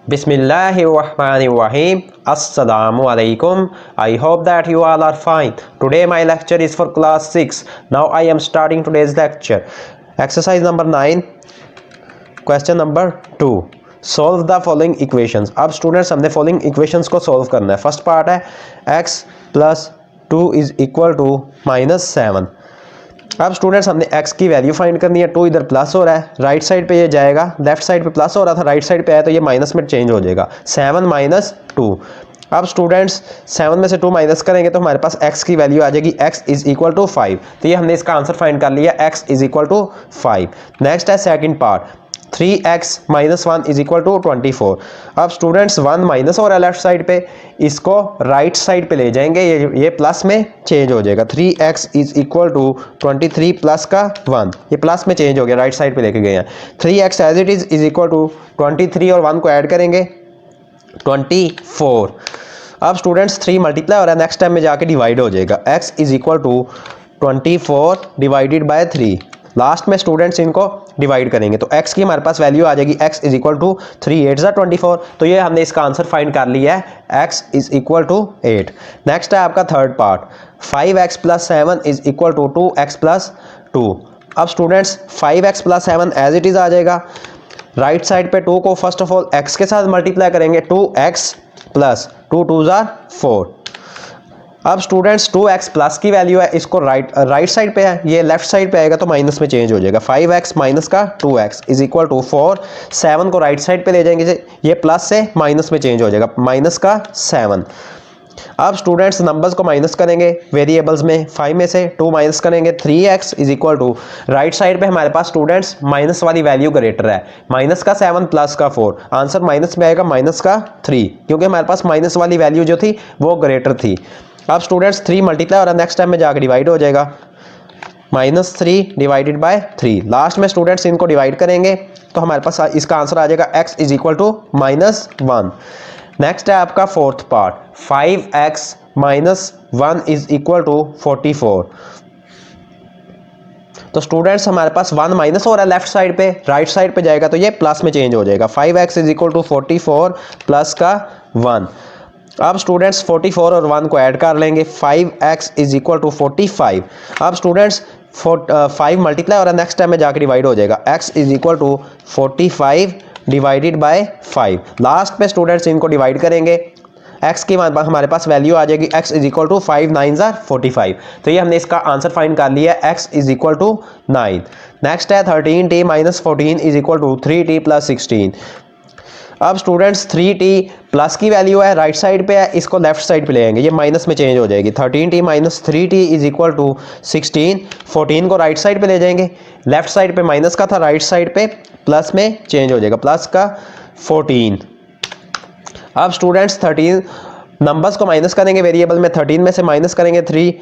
Bismillahirrahmanirrahim. Assalamu alaikum. I hope that you all are fine. Today my lecture is for class 6. Now I am starting today's lecture. Exercise number 9. Question number 2. Solve the following equations. अब students हमने following equations को solve करना है. First part है x plus 2 is equal to -7. अब students हमने x की value find करनी है. 2 इधर प्लस हो रहा है, राइट साइड पे ये जाएगा. लेफ्ट साइड पे प्लस हो रहा था, राइट साइड पे आया तो ये माइनस में चेंज हो जाएगा. 7 माइनस 2. अब स्टूडेंट्स 7 में से 2 माइनस करेंगे तो हमारे पास x की वैल्यू आ जाएगी x इज इक्वल टू 5. तो ये हमने इसका आंसर फाइंड कर लिया, x is equal to 5. Next है second part. 3x minus 1 is equal to 24. अब स्टूडेंट्स 1 माइनस हो रहा है लेफ्ट साइड पे, इसको राइट साइड पे ले जाएंगे, ये प्लस में चेंज हो जाएगा. 3x is equal to 23 plus का 1, ये प्लस में चेंज हो गया, राइट साइड पे लेके गए हैं. 3x as it is equal to 23 और 1 को ऐड करेंगे 24. अब स्टूडेंट्स 3 मल्टीप्लाई हो रहा है, नेक्स्ट टाइम में जाके डिवाइड हो जाएगा. x is equal to 24 divided by 3. Last में स्टूडेंट्स इनको डिवाइड करेंगे तो x की हमारे पास वैल्यू आ जाएगी x इज इक्वल टू 3 8 24. तो ये हमने इसका आंसर फाइंड कर लिया है, x is equal to 8. Next है आपका third part. 5x plus 7 is equal to 2x plus 2. अब students 5x plus 7 as it is आ जाएगा. राइट साइड पे 2 को फर्स्ट ऑफ ऑल x के साथ मल्टीप्लाई करेंगे, 2x प्लस 2 2 4. अब स्टूडेंट्स 2x प्लस की वैल्यू है, इसको राइट साइड पे है, ये लेफ्ट साइड पे आएगा तो माइनस में चेंज हो जाएगा. 5x माइनस का 2x इज इक्वल टू 4. 7 को राइट साइड पे ले जाएंगे, ये प्लस से माइनस में चेंज हो जाएगा, माइनस का 7. अब स्टूडेंट्स नंबर्स को माइनस करेंगे वेरिएबल्स में. 5 में से 2 माइनस करेंगे, 3x is equal to right side पे हमारे पास स्टूडेंट्स माइनस वाली वैल्यू ग्रेटर है, माइनस का 7 प्लस का 4. आंसर माइनस में आएगा माइनस का 3, क्योंकि हमारे पास माइनस वाली वैल्यू जो थी वो ग्रेटर थी. अब स्टूडेंट्स 3 मल्टीप्लाई और नेक्स्ट टाइम में जाकर डिवाइड हो जाएगा, -3 डिवाइडेड बाय 3. लास्ट में स्टूडेंट्स इनको डिवाइड करेंगे तो हमारे पास इसका आंसर आ जाएगा x is equal to -1. Next है आपका fourth part. 5x minus 1 is equal to 44. तो स्टूडेंट्स हमारे पास 1 माइनस हो रहा है लेफ्ट साइड पे, राइट साइड पे जाएगा तो ये प्लस में चेंज हो जाएगा. 5x is equal to 44 plus का 1. अब स्टूडेंट्स 44 और 1 को ऐड कर लेंगे, 5x इज इक्वल टू 45. अब स्टूडेंट्स 5 मल्टीप्लाई और नेक्स्ट टाइम में जाकर डिवाइड हो जाएगा, x is equal to 45 divided by 5. Last में स्टूडेंट्स इनको डिवाइड करेंगे, x की हमारे पास वैल्यू आ जाएगी x इज इक्वल टू 5 9 45. तो ये हमने इसका आंसर फाइंड कर लिया है, x is equal to 9. Next है 13t minus 14 is equal to 3t plus 16. अब स्टूडेंट्स 3t प्लस की वैल्यू है, राइट साइड पे है, इसको लेफ्ट साइड पे ले आएंगे, ये माइनस में चेंज हो जाएगी. 13t minus 3t is equal to 16. 14 को राइट साइड पे ले जाएंगे, लेफ्ट साइड पे माइनस का था, राइट साइड पे प्लस में चेंज हो जाएगा, प्लस का 14. अब स्टूडेंट्स 13 नंबर्स को माइनस करेंगे वेरिएबल में, 13 में से माइनस करेंगे 3,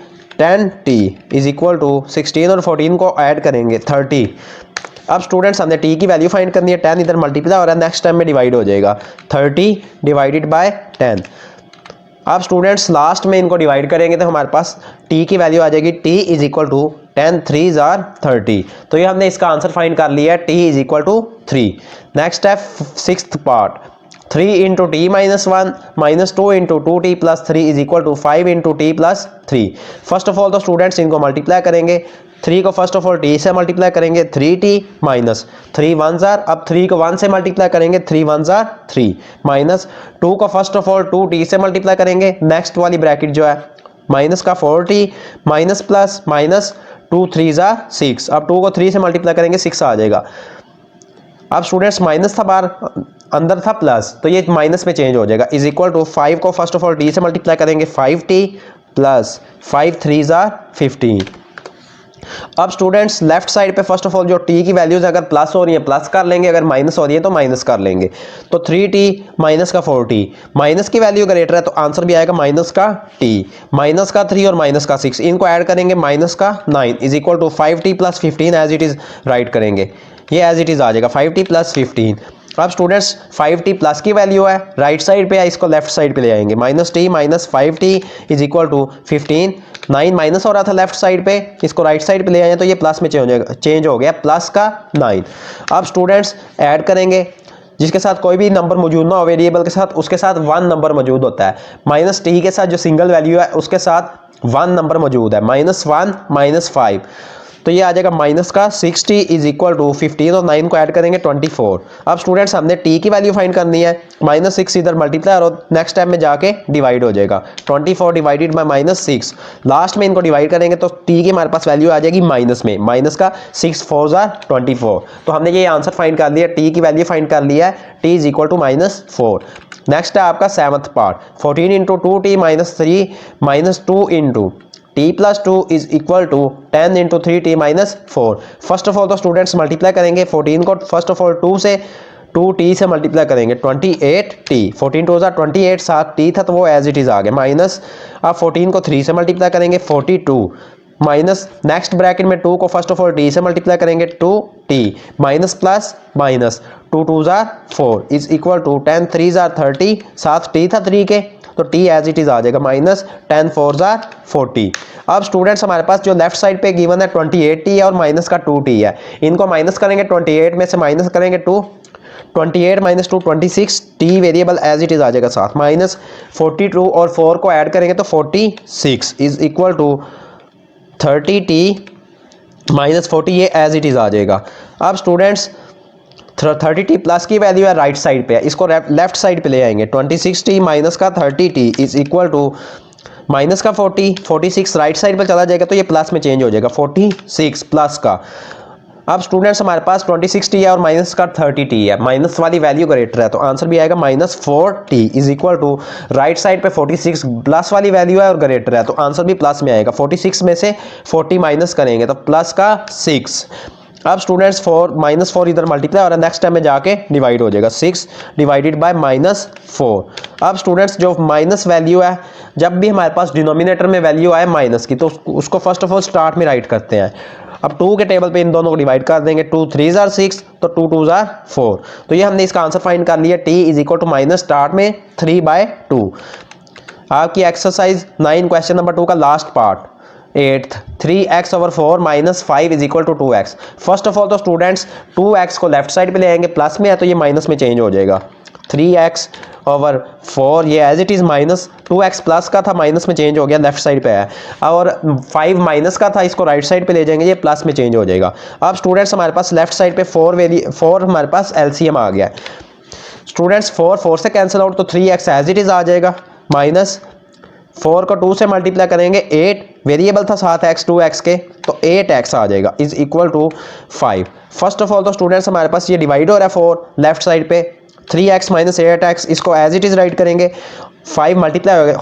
10t इज इक्वल टू 16 और 14 को ऐड करेंगे 30. अब स्टूडेंट्स हमने t की वैल्यू फाइंड करनी है, 10 इधर मल्टीप्लाई हो रहा है, नेक्स्ट टाइम में डिवाइड हो जाएगा, 30 डिवाइडेड बाय 10. अब स्टूडेंट्स लास्ट में इनको डिवाइड करेंगे तो हमारे पास t की वैल्यू आ जाएगी, t इज इक्वल टू 10 3 30. तो ये हमने इसका आंसर फाइंड कर लिया है, t is equal to 3. Next है sixth part. 3 into T minus 1 minus 2 into 2t plus 3 is equal to 5 into T plus 3. First of all तो स्टूडेंट्स इनको मल्टीप्लाई करेंगे, 3 को फर्स्ट ऑफ ऑल t से multiply करेंगे, 3t माइनस 3 1 जार. अब 3 को 1 से मल्टीप्लाई करेंगे, 3 1 जार 3 माइनस 2 को फर्स्ट ऑफ ऑल 2t से मल्टीप्लाई करेंगे, नेक्स्ट वाली ब्रैकेट जो है माइनस का 4t minus plus minus 2 3 jar 6. अब 2 को 3 से मल्टीप्लाई करेंगे 6 आ जाएगा. अब स्टूडेंट्स माइनस था बाहर, अंदर था प्लस, तो ये माइनस में चेंज हो जाएगा, इज इक्वल टू 5 को फर्स्ट ऑफ ऑल t से मल्टीप्लाई करेंगे, 5t प्लस 5 3 जार 15. अब स्टूडेंट्स लेफ्ट साइड पे फर्स्ट ऑफ ऑल जो t की वैल्यूज अगर प्लस हो रही है प्लस कर लेंगे, अगर माइनस हो रही है तो माइनस कर लेंगे. तो 3t माइनस का 4t, माइनस की वैल्यू ग्रेटर है तो आंसर भी आएगा माइनस का t, माइनस का 3 और माइनस का 6, इनको ऐड करेंगे माइनस का 9 is equal to 5t plus 15 as it is right करेंगे, ये एज इट इज आ जाएगा 5t प्लस 15. अब स्टूडेंट्स 5t प्लस की वैल्यू है, राइट साइड पे है, इसको लेफ्ट साइड पे ले आएंगे, minus t minus 5t is equal to 15. 9 minus हो रहा था लेफ्ट साइड पे, इसको राइट साइड पे ले आए तो ये प्लस में चेंज हो गया, प्लस का 9. अब स्टूडेंट्स ऐड करेंगे जिसके साथ कोई भी नंबर मौजूद ना हो वेरिएबल के साथ, उसके साथ 1 नंबर मौजूद होता है। माइनस टी के साथ जो सिंगल वैल्यू है उसके साथ 1 नंबर मौजूद है, -1 -5। तो ये आ जाएगा माइनस का 60 इज इक्वल टू 15 और 9 को ऐड करेंगे 24। अब स्टूडेंट्स हमने टी की वैल्यू फाइंड करनी है, -6 इधर मल्टीप्लाई और नेक्स्ट टाइम में जाके डिवाइड हो जाएगा। 24 डिवाइडेड बाय -6, लास्ट में इनको डिवाइड करेंगे तो टी की हमारे पास वैल्यू आ जाएगी माइनस में, माइनस का 6 4 24। तो हमने ये आंसर फाइंड कर लिया, टी की वैल्यू फाइंड कर लिया है, t is equal to -4। Next है आपका 7th part, 14 into 2t -3 -2 into t plus 2 is equal to 10 into 3t -4। First of all तो स्टूडेंट्स मल्टीप्लाई करेंगे 14 को फर्स्ट ऑफ ऑल 2t से मल्टीप्लाई करेंगे, 28t, 14 2 28, साथ t था तो वो एज इट इज आ गया माइनस। अब 14 को 3 से मल्टीप्लाई करेंगे 42 माइनस, नेक्स्ट ब्रैकेट में 2 को फर्स्ट ऑफ ऑल t से मल्टीप्लाई करेंगे 2t minus plus minus, 2 2 4 is equal to 10 3 30, साथ t था 3 के तो t एज इट इज आ जाएगा माइनस 10 4 40। अब स्टूडेंट्स हमारे पास जो लेफ्ट साइड पे गिवन है 28t है और माइनस का 2t है, इनको माइनस करेंगे 28 में से माइनस करेंगे 2, 28 minus 2 26, t variable as it is आ जाएगा साथ, माइनस 42 और 4 को ऐड करेंगे तो 46 is equal to 30t minus 40, ये एज इट इज आ जाएगा। अब स्टूडेंट्स 30t प्लस की वैल्यू है राइट साइड पे है, इसको लेफ्ट साइड पे ले आएंगे, 26t माइनस का 30t is equal to minus का 46 राइट साइड पे चला जाएगा तो ये प्लस में चेंज हो जाएगा, 46 प्लस का। अब स्टूडेंट्स हमारे पास 26t है और माइनस का 30t है, माइनस वाली वैल्यू ग्रेटर है तो आंसर भी आएगा -4t is equal to, right side पे 46 प्लस वाली वैल्यू है और ग्रेटर है तो आंसर भी प्लस में आएगा। 46 में से 40 माइनस करेंगे तो प्लस का 6। अब स्टूडेंट्स -4 इधर मल्टीप्लाई और नेक्स्ट टाइम में जाके डिवाइड हो जाएगा, 6 डिवाइडेड बाय -4। अब स्टूडेंट्स जो माइनस वैल्यू है, जब भी हमारे पास डिनोमिनेटर में वैल्यू आए माइनस की तो उसको फर्स्ट ऑफ ऑल स्टार्ट में राइट करते हैं। अब 2 के टेबल पे इन दोनों को डिवाइड कर देंगे, 2 3 6 तो 2 2 4। तो ये हमने इसका आंसर फाइंड कर लिया, t is equal to minus start में 3/2। आपकी एक्सरसाइज 9 क्वेश्चन नंबर 2 का last part 8th, 3x over 4 minus 5 is equal to 2x। First of all तो स्टूडेंट्स 2x को लेफ्ट साइड पे ले आएंगे, प्लस में है तो ये माइनस में चेंज हो जाएगा, 3x ओवर 4 ये as it is minus, 2x plus का था माइनस में चेंज हो गया लेफ्ट साइड पे है, और 5 माइनस का था इसको राइट साइड पे ले जाएंगे ये प्लस में चेंज हो जाएगा। अब स्टूडेंट्स हमारे पास लेफ्ट साइड पे 4 हमारे पास एलसीएम आ गया स्टूडेंट्स, 4 से कैंसिल आउट तो 3x एज इट इज आ जाएगा, माइनस 4 को 2 से मल्टीप्लाई करेंगे 8, वेरिएबल था साथ x 2x के तो 8x आ जाएगा is equal to 5। First of all तो स्टूडेंट्स हमारे पास ये डिवाइड हो रहा है 4 लेफ्ट साइड पे, 3x माइनस 8x इसको एज इट इज राइट करेंगे, 5 मल्टीप्लाई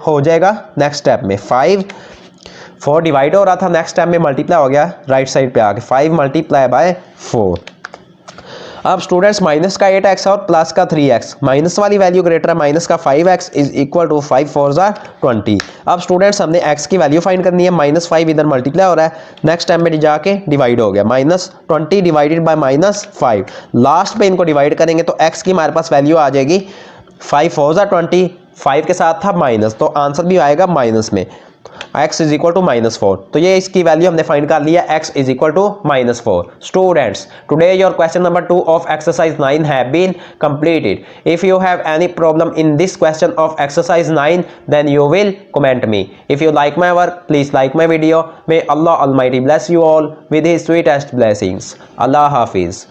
हो जाएगा नेक्स्ट स्टेप में, 4 डिवाइड हो रहा था नेक्स्ट स्टेप में मल्टीप्लाई हो गया राइट साइड पे आके, 5 मल्टीप्लाई बाय 4। अब स्टूडेंट्स माइनस का 8x और प्लस का 3x, माइनस वाली वैल्यू ग्रेटर है, माइनस का 5x इज इक्वल टू 5 4 20। अब स्टूडेंट्स हमने x की वैल्यू फाइंड करनी है, -5 इधर मल्टीप्लाई हो रहा है, नेक्स्ट टाइम में जाके डिवाइड हो गया, -20 डिवाइडेड बाय -5, लास्ट पे इनको डिवाइड करेंगे तो x की हमारे पास वैल्यू आ जाएगी 5 4 20, 5 के साथ था माइनस तो आंसर भी आएगा माइनस में, x इज इक्वल टू -4। तो ये इसकी वैल्यू हमने फाइंड कर लिया, x is equal to -4। Students today your question number 2 of exercise 9 have been completed. If you have any problem in this question of exercise 9 then you will comment me. If you like my work please like my video. May Allah Almighty bless you all with his sweetest blessings. Allah Hafiz.